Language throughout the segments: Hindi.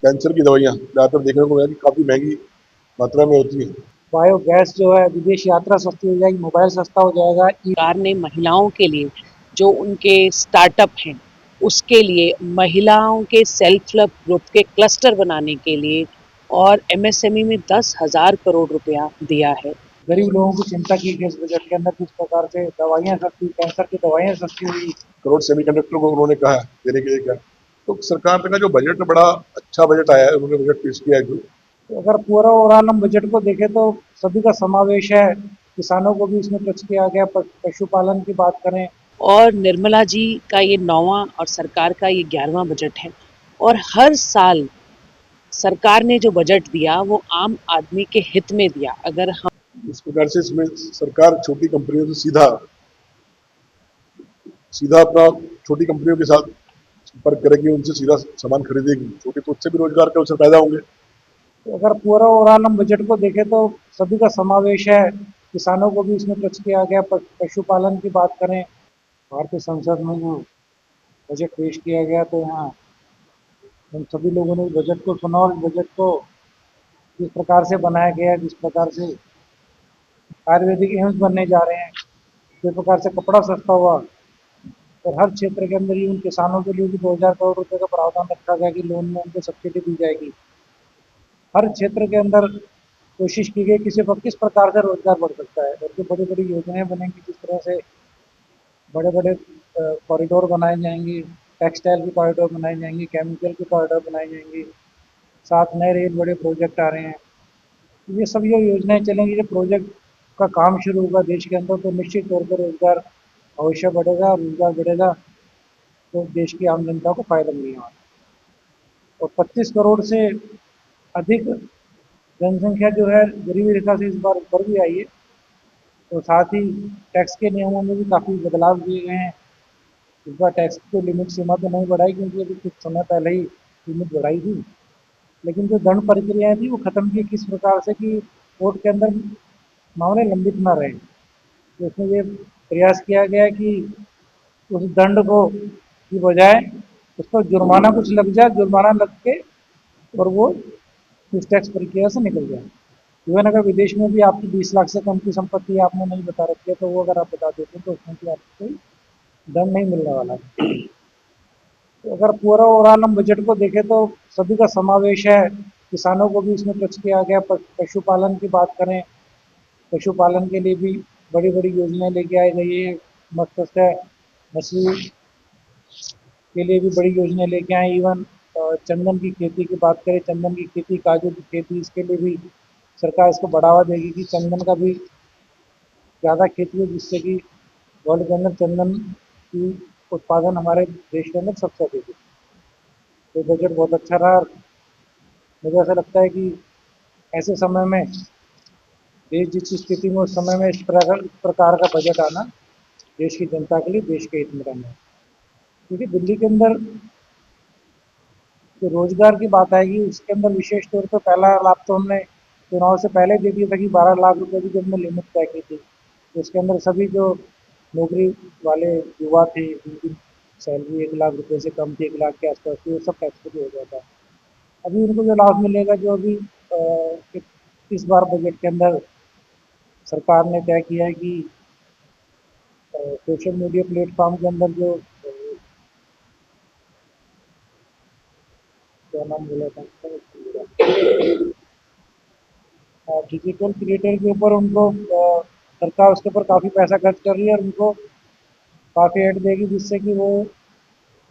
कैंसर की दवाइयाँ ज़्यादातर देखने को मिला कि काफ़ी महंगी मात्रा में होती है। बायोगैस जो है, विदेश यात्रा सस्ती हो जाएगी, मोबाइल सस्ता हो जाएगा। सरकार ने महिलाओं के लिए जो उनके स्टार्टअप हैं उसके लिए महिलाओं के सेल्फ हेल्प ग्रुप के क्लस्टर बनाने के लिए और एमएसएमई में 10,000 करोड़ रुपया दिया है। गरीब लोगों की चिंता की गई इस बजट के अंदर, किस प्रकार से दवाइयाँ सस्ती, कैंसर की दवाइयाँ सस्ती हुई। करोड़ सेमीकंडक्टर को उन्होंने कहा है देने के लिए क्या, तो सरकार का जो बजट बड़ा अच्छा बजट आया है, उन्होंने बजट पेश किया है जो। तो अगर पूरा ओवरऑल हम बजट को देखें तो सभी का समावेश है। किसानों को भी इसमें टच किया गया, पशुपालन की बात करें। और निर्मला जी का ये 9वां और सरकार का ये 11वां बजट है और हर साल सरकार ने जो बजट दिया वो आम आदमी के हित में दिया। अगर हम इस प्रकार से इसमें सरकार छोटी कंपनियों से सीधा अपना छोटी कंपनियों के साथ संपर्क करेगी, उनसे सीधा सामान खरीदेगी, छोटे, तो उससे भी रोजगार के अवसर पैदा होंगे। तो अगर पूरा ओवरऑल हम बजट को देखें तो सभी का समावेश है। किसानों को भी इसमें टच किया गया, पशुपालन की बात करें। भारतीय संसद में जो बजट पेश किया गया, तो यहाँ हम सभी लोगों ने बजट को सुना और बजट को जिस प्रकार से बनाया गया, जिस प्रकार से आयुर्वेदिक एम्स बनने जा रहे हैं, जिस प्रकार से कपड़ा सस्ता हुआ, और हर क्षेत्र के अंदर ही उन किसानों के लिए भी 2,000 करोड़ रुपए का प्रावधान रखा गया कि लोन में उनको सब्सिडी दी जाएगी। हर क्षेत्र के अंदर कोशिश की गई किस प्रकार से रोजगार बढ़ सकता है, और जो बड़ी बड़ी योजनाएं बनेंगी, जिस तरह से बड़े बड़े कॉरिडोर बनाए जाएंगे, टेक्सटाइल की कॉरिडोर बनाई जाएंगी, केमिकल की कॉरिडोर बनाई जाएंगी, साथ नए रेल बड़े प्रोजेक्ट आ रहे हैं। ये सब जो योजनाएं चलेंगी, जो प्रोजेक्ट का काम शुरू होगा देश के अंदर, तो निश्चित तौर पर रोजगार अवश्य बढ़ेगा। रोजगार बढ़ेगा तो देश की आम जनता को फायदा मिलने वाला है। और 25 करोड़ से अधिक जनसंख्या जो है गरीबी रेखा से इस बार ऊपर भी आई है। तो साथ ही टैक्स के नियमों में भी काफ़ी बदलाव किए गए हैं। इस बार टैक्स की लिमिट सीमा तो नहीं बढ़ाई, क्योंकि अभी कुछ समय पहले ही लिमिट बढ़ाई थी। लेकिन जो दंड प्रक्रियाएं थी वो खत्म की, किस प्रकार से कि कोर्ट के अंदर मामले लंबित ना रहे। तो इसमें ये प्रयास किया गया है कि उस दंड को की बजाय उसको जुर्माना कुछ लग जाए, जुर्माना लग के और वो इस टैक्स प्रक्रिया से निकल जाए। इवन अगर विदेश में भी आपकी 20 लाख से कम की संपत्ति आपने नहीं बता रखी है, तो वो अगर आप बता देते हैं तो उसमें भी आपको कोई दंड नहीं मिलने वाला है। तो अगर पूरा ओवरऑल हम बजट को देखें तो सभी का समावेश है। किसानों को भी इसमें टच किया गया, पशुपालन की बात करें। पशुपालन के लिए भी बड़ी बड़ी योजनाएं लेके आई गई है। मत्स्य मछली के लिए भी बड़ी योजनाएं लेके आए। इवन चंदन की खेती की बात करें, चंदन की खेती, काजू की खेती, इसके लिए भी सरकार इसको बढ़ावा देगी कि चंदन का भी ज़्यादा खेती हो, जिससे कि वर्ल्ड के अंदर चंदन की उत्पादन हमारे देश के अंदर सबसे अधिक है। तो बजट बहुत अच्छा रहा। मुझे ऐसा लगता है कि ऐसे समय में देश जिस स्थिति में, उस समय में इस प्रकार का बजट आना देश की जनता के लिए, देश के हित में रहना है। क्योंकि दिल्ली के अंदर जो रोजगार की बात आएगी, उसके अंदर विशेष तौर पर पहला लाभ तो हमने चुनाव से पहले दे दिया था कि 12 लाख रुपए की जो हमने लिमिट तय की थी, तो उसके अंदर सभी जो नौकरी वाले युवा थे, जिनकी सैलरी 1 लाख रुपए से कम थी, 1 लाख के आसपास थी, वो सब टैक्स फ्री हो जाता है। अभी उनको जो लाभ मिलेगा, जो अभी इस बार बजट के अंदर सरकार ने तय किया है कि सोशल मीडिया प्लेटफॉर्म के अंदर जो क्या नाम बोला था, डिजिटल क्रिएटर के ऊपर उनको सरकार उसके ऊपर काफ़ी पैसा खर्च कर रही है, और उनको काफ़ी ऐड देगी, जिससे कि वो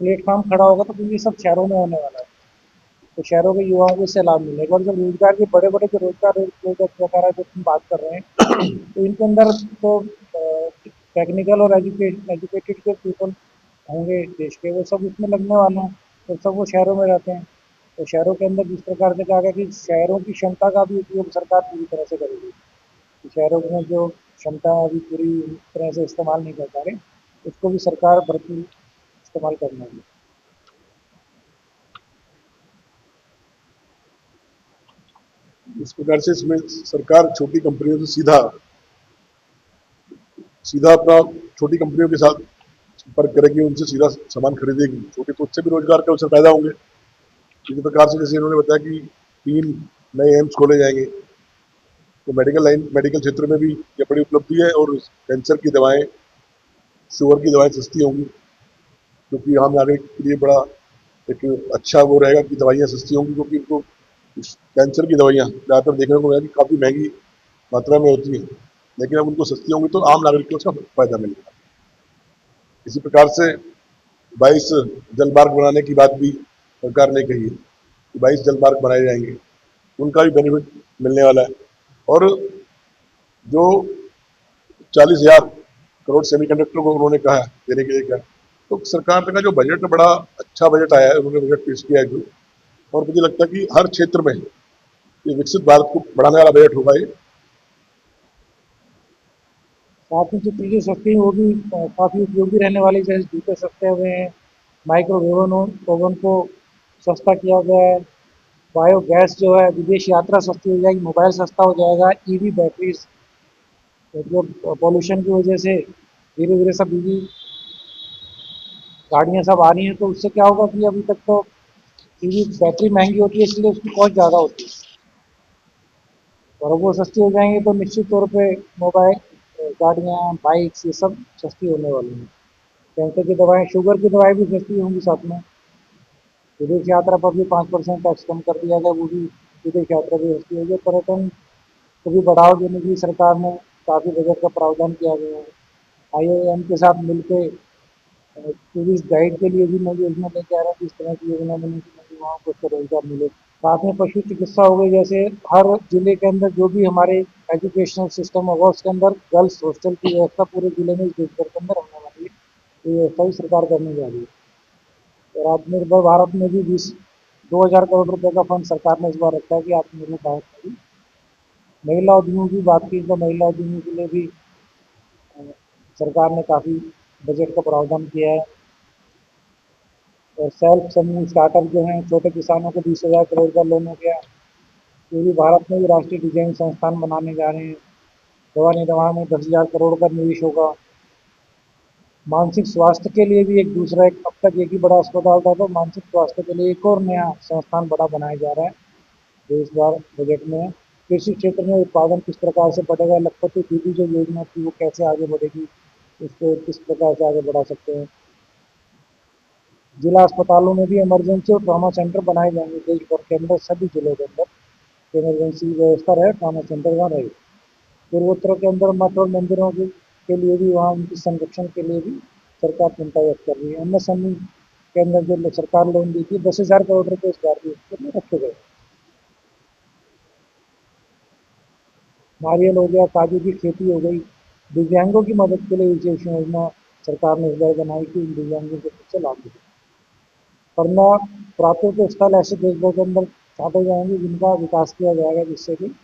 प्लेटफॉर्म खड़ा होगा। तो ये सब शहरों में होने वाला है, तो शहरों के युवाओं को इससे लाभ मिलेगा। और जब रोजगार के बड़े बड़े जो रोजगार प्रोजेक्ट वगैरह जो तुम बात कर रहे हैं, तो इनके अंदर तो टेक्निकल और एजुकेटेड जो पीपल होंगे देश के, वो सब इसमें लगने वाले हैं। तो सब वो शहरों में रहते हैं। तो शहरों के अंदर जिस प्रकार से कहा गया कि शहरों की क्षमता का भी उपयोग सरकार पूरी तरह से करेगी। कि शहरों में जो क्षमता अभी पूरी तरह से इस्तेमाल नहीं कर पा रहे, उसको भी सरकार भरपूर इस्तेमाल करना है। इस प्रकार से इसमें सरकार छोटी कंपनियों से सीधा अपना छोटी कंपनियों के साथ संपर्क करेगी, उनसे सीधा सामान खरीदेगी, छोटे, तो उससे भी रोजगार के अवसर पैदा होंगे। इसी प्रकार से जैसे इन्होंने बताया कि 3 नए एम्स खोले जाएंगे, तो मेडिकल क्षेत्र में भी ये बड़ी उपलब्धि है। और कैंसर की दवाएं, शुगर की दवाएं सस्ती होंगी, क्योंकि आम नागरिक के लिए बड़ा एक अच्छा वो रहेगा कि दवाइयाँ सस्ती होंगी, क्योंकि इनको कैंसर की दवाइयाँ ज़्यादातर देखने को मिला कि काफ़ी महंगी मात्रा में होती है, लेकिन अब उनको सस्ती होंगी तो आम नागरिक को उसका फायदा मिलेगा। इसी प्रकार से 22 जल मार्ग बनाने की बात भी सरकार ने कही है कि 22 जल मार्ग बनाए जाएंगे, उनका भी बेनिफिट मिलने वाला है। और जो 40,000 करोड़ सेमीकंडक्टर को उन्होंने कहा देने के लिए कहा, तो सरकार का जो बजट बड़ा अच्छा बजट आया है, उन्होंने बजट पेश किया है जो, और मुझे लगता है कि हर क्षेत्र में ये विकसित भारत को बढ़ाने वाला बजट होगा ये। साथ में जो चीज़ें सस्ती हैं वो भी काफ़ी उपयोगी रहने वाली, जैसे जूते सस्ते हुए हैं, माइक्रोवेव ओवन को सस्ता किया गया है, बायोगैस जो है विदेश यात्रा सस्ती हो जाएगी, मोबाइल सस्ता हो जाएगा, ईवी बैटरीज मतलब पॉल्यूशन की वजह से धीरे धीरे सब ईवी गाड़ियाँ सब आ रही हैं, तो उससे क्या होगा कि अभी तक तो ईवी बैटरी महंगी होती है इसलिए उसकी कॉस्ट ज़्यादा होती है, और वो सस्ती हो जाएंगी तो निश्चित तौर पे मोबाइल, गाड़ियाँ, बाइक्स ये सब सस्ती होने वाली हैं। कैंसर की दवाएं, शुगर की दवाएं भी सस्ती होंगी साथ में। विदेश यात्रा पर भी 5% टैक्स कम कर दिया गया, वो भी विदेश यात्रा भी सस्ती होगी। पर्यटन को भी बढ़ावा देने के लिए सरकार ने काफ़ी बजट का प्रावधान किया गया है। आईआईएम के साथ मिलकर टूरिस्ट गाइड के लिए भी नई योजना लेके आ रहे हैं, जिस तरह की योजना बनी कि युवाओं को उससे रोजगार मिले। साथ में पशु चिकित्सा हो गई, जैसे हर जिले के अंदर जो भी हमारे एजुकेशनल सिस्टम होगा उसके अंदर गर्ल्स हॉस्टल की व्यवस्था पूरे जिले में इस देशभर के अंदर होने वाली है, ये व्यवस्था भी सरकार करने जा रही है। और आत्मनिर्भर भारत में भी 20,000 करोड़ रुपए का फंड सरकार ने इस बार रखा है कि आत्मनिर्भर भारत में भी महिला उद्यमियों की बात की तो महिला उद्यमियों के लिए भी अ, सरकार ने काफ़ी बजट का प्रावधान किया है। और सेल्फ समूह स्टार्टअप जो हैं, छोटे किसानों को 20,000 करोड़ का लोन हो गया। पूरी भारत में भी राष्ट्रीय डिजाइन संस्थान बनाने जा रहे हैं। दवा निर्माण में 10,000 करोड़ का निवेश होगा। मानसिक स्वास्थ्य के लिए भी एक दूसरा, एक अब तक एक ही बड़ा अस्पताल था, तो मानसिक स्वास्थ्य के लिए एक और नया संस्थान बड़ा बनाया जा रहा है जो इस बार बजट में है। कृषि क्षेत्र में उत्पादन किस प्रकार से बढ़ेगा, लखपति दीदी जो योजना थी वो कैसे आगे बढ़ेगी, उसको किस प्रकार से आगे बढ़ा सकते हैं। जिला अस्पतालों में भी इमरजेंसी और ट्रॉमा सेंटर बनाए जाएंगे देश भर के अंदर, सभी जिलों के अंदर इमरजेंसी व्यवस्था रहे, ट्रॉमा सेंटर वहाँ रहे। पूर्वोत्तर के अंदर मठ और मंदिरों के लिए भी, वहाँ उनके संरक्षण के लिए भी सरकार चिंता व्यक्त कर रही है। एमएसएमई के अंदर जो सरकार लोन दी थी 10,000 करोड़ रुपए इस बार भी उसके लिए रखे गए। नारियल हो गया, काजू की खेती हो गई। दिव्यांगों की मदद के लिए विशेष योजना सरकार ने इस बार बनाई कि इन दिव्यांगों को खुद से लाभ मिले। वरना प्राकृतिक स्थल ऐसे देश भर के अंदर छाटे जाएंगे जिनका विकास किया जाएगा, जिससे कि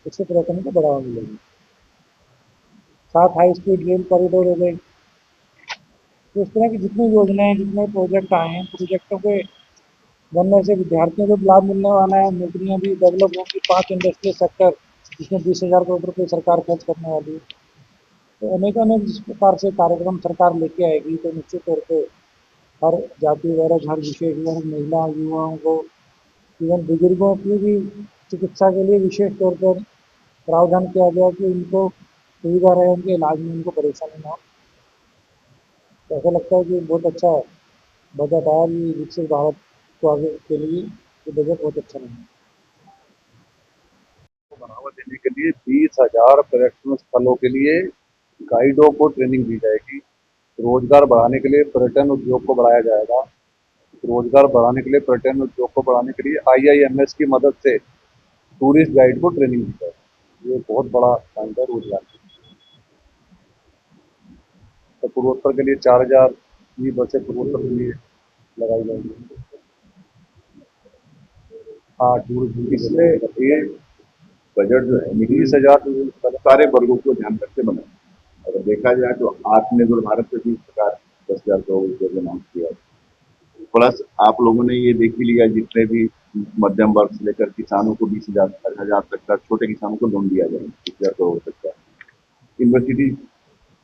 इससे पर्यटन को बढ़ावा मिलेगा। साथ हाई स्पीड रेल कॉरिडोर हो गए। तो इस तरह की जितनी योजनाएं, जितने प्रोजेक्ट आए हैं, प्रोजेक्टों के बनने से विद्यार्थियों को भी लाभ मिलने वाला है, नौकरियां भी डेवलप होंगी। 5 इंडस्ट्रियल सेक्टर जिसमें 20,000 करोड़ रुपये सरकार खर्च करने वाली है। तो अनेक अनेक जिस प्रकार से कार्यक्रम सरकार लेके आएगी, तो निश्चित तौर पे हर जाति वर्ग, हर विशेष वर्ग, महिला, युवाओं को, इवन बुजुर्गों की भी चिकित्सा के लिए विशेष तौर पर प्रावधान किया गया कि उनको सुविधा रहे, उनके इलाज में उनको परेशानी ना हो। तो ऐसा लगता है कि बहुत अच्छा बजट आया, ये विकसित भारत को आगे के लिए ये बजट बहुत अच्छा रहा। को बढ़ावा देने के लिए 20,000 पर्यटन स्थलों के लिए गाइडों को ट्रेनिंग दी जाएगी। रोजगार बढ़ाने के लिए पर्यटन उद्योग को बढ़ाया जाएगा। रोजगार बढ़ाने के लिए, पर्यटन उद्योग को बढ़ाने के लिए आईआईएमएस की मदद से टूरिस्ट गाइड को ट्रेनिंग दी जाएगी। ये बहुत बड़ा पॉइंट है रोजगार की। तो पूर्वोत्तर के लिए 4,000 ये बसें पूर्वोत्तर के लिए लगाई जाएंगी। हाँ, टूरिज्म की इसमें ये बजट जो है 20,000 सारे वर्गों को ध्यान रखते बना। अगर देखा जाए तो आत्मनिर्भर भारत पे भी इस प्रकार 10,000 करोड़ रुपये अनाउंस किया। प्लस आप लोगों ने ये देख ही लिया, जितने भी मध्यम वर्ग से लेकर किसानों को 20,000 तक का, छोटे किसानों को लोन दिया जाएगा 20,000 करोड़ तक का। यूनिवर्सिटी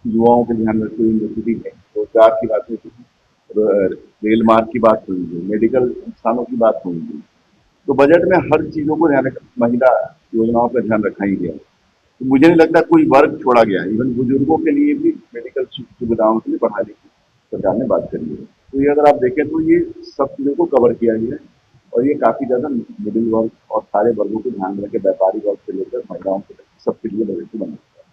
युवाओं के ध्यान रखते हुए यूनिवर्सिटी में रोजगार की बात होती है, रेल मार्ग की बात होगी, मेडिकल संस्थानों की बात होगी। तो बजट में हर चीजों को ध्यान रखा, महिला योजनाओं का ध्यान रखा ही गया। तो मुझे नहीं लगता कोई वर्ग छोड़ा गया है। इवन बुजुर्गों के लिए भी मेडिकल सुविधाओं के लिए बढ़ाने की सरकार ने बात करी है। तो ये अगर आप देखें तो ये सब चीजों को कवर किया गया है और ये काफी ज्यादा मिडिल वर्ग और सारे वर्गों को ध्यान में रखे, व्यापारी वर्ग से लेकर महिलाओं के सबके लिए बजट को बना है।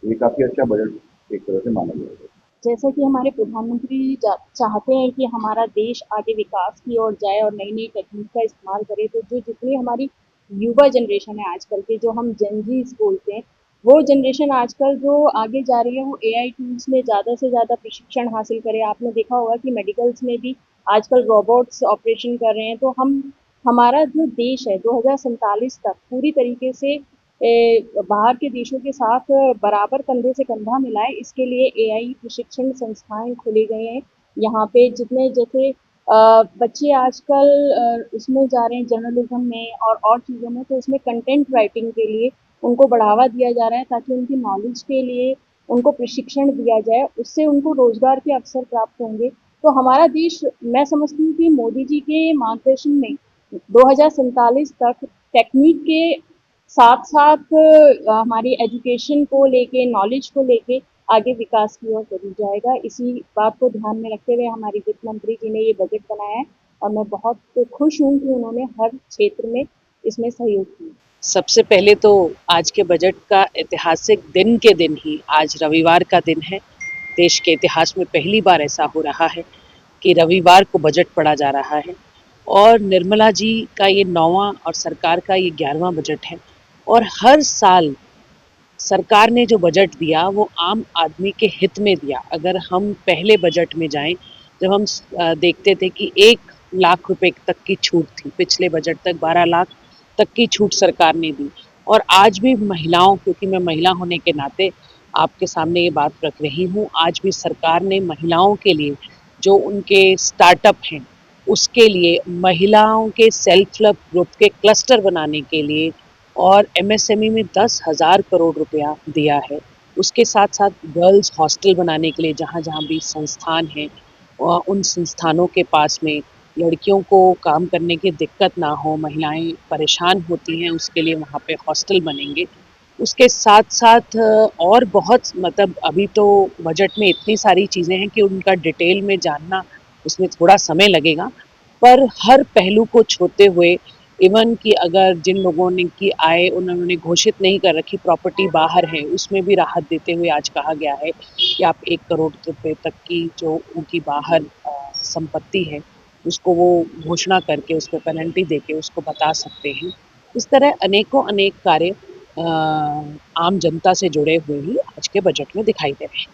तो ये काफी अच्छा बजट एक तरह से माना जाएगा। जैसा कि हमारे प्रधानमंत्री चाहते हैं कि हमारा देश आगे विकास की ओर जाए और नई नई टेक्निक का इस्तेमाल करे, तो जो जितनी हमारी युवा जनरेशन है आजकल के, जो हम जेनजी बोलते हैं, वो जनरेशन आजकल जो आगे जा रही है वो एआई टूल्स में ज़्यादा से ज़्यादा प्रशिक्षण हासिल करे। आपने देखा होगा कि मेडिकल्स में भी आजकल रोबोट्स ऑपरेशन कर रहे हैं। तो हमारा जो देश है 2047 तक पूरी तरीके से बाहर के देशों के साथ बराबर कंधे से कंधा मिलाए, इसके लिए एआई प्रशिक्षण संस्थाएं खोली गई हैं। यहाँ पे जितने जैसे बच्चे आजकल उसमें जा रहे हैं जर्नलिज्म में और चीज़ों में, तो उसमें कंटेंट राइटिंग के लिए उनको बढ़ावा दिया जा रहा है ताकि उनकी नॉलेज के लिए उनको प्रशिक्षण दिया जाए, उससे उनको रोजगार के अवसर प्राप्त होंगे। तो हमारा देश, मैं समझती हूँ कि मोदी जी के मार्गदर्शन में 2047 तक टेक्निक के साथ साथ हमारी एजुकेशन को लेके, नॉलेज को लेके आगे विकास की ओर चली जाएगा। इसी बात को ध्यान में रखते हुए हमारी वित्त मंत्री जी ने ये बजट बनाया है और मैं बहुत खुश हूँ कि उन्होंने हर क्षेत्र में इसमें सहयोग किया। सबसे पहले तो आज के बजट का ऐतिहासिक दिन के दिन ही आज रविवार का दिन है। देश के इतिहास में पहली बार ऐसा हो रहा है कि रविवार को बजट पढ़ा जा रहा है और निर्मला जी का ये 9वां और सरकार का ये 11वां बजट है। और हर साल सरकार ने जो बजट दिया वो आम आदमी के हित में दिया। अगर हम पहले बजट में जाएं, जब हम देखते थे कि 1 लाख रुपए तक की छूट थी, पिछले बजट तक 12 लाख तक की छूट सरकार ने दी। और आज भी महिलाओं, क्योंकि मैं महिला होने के नाते आपके सामने ये बात रख रही हूँ, आज भी सरकार ने महिलाओं के लिए जो उनके स्टार्टअप हैं उसके लिए, महिलाओं के सेल्फ हेल्प ग्रुप के क्लस्टर बनाने के लिए और एमएसएमई में 10,000 करोड़ रुपया दिया है। उसके साथ साथ गर्ल्स हॉस्टल बनाने के लिए जहाँ जहाँ भी संस्थान हैं उन संस्थानों के पास में लड़कियों को काम करने की दिक्कत ना हो, महिलाएं परेशान होती हैं, उसके लिए वहाँ पे हॉस्टल बनेंगे। उसके साथ साथ और बहुत, मतलब अभी तो बजट में इतनी सारी चीज़ें हैं कि उनका डिटेल में जानना उसमें थोड़ा समय लगेगा, पर हर पहलू को छूते हुए, इवन कि अगर जिन लोगों ने की आय उन्होंने घोषित नहीं कर रखी, प्रॉपर्टी बाहर है, उसमें भी राहत देते हुए आज कहा गया है कि आप 1 करोड़ रुपए तक की जो उनकी बाहर संपत्ति है उसको वो घोषणा करके उस पर पेनल्टी देके उसको बता सकते हैं। इस तरह अनेकों अनेक कार्य आम जनता से जुड़े हुए ही आज के बजट में दिखाई दे रहे हैं।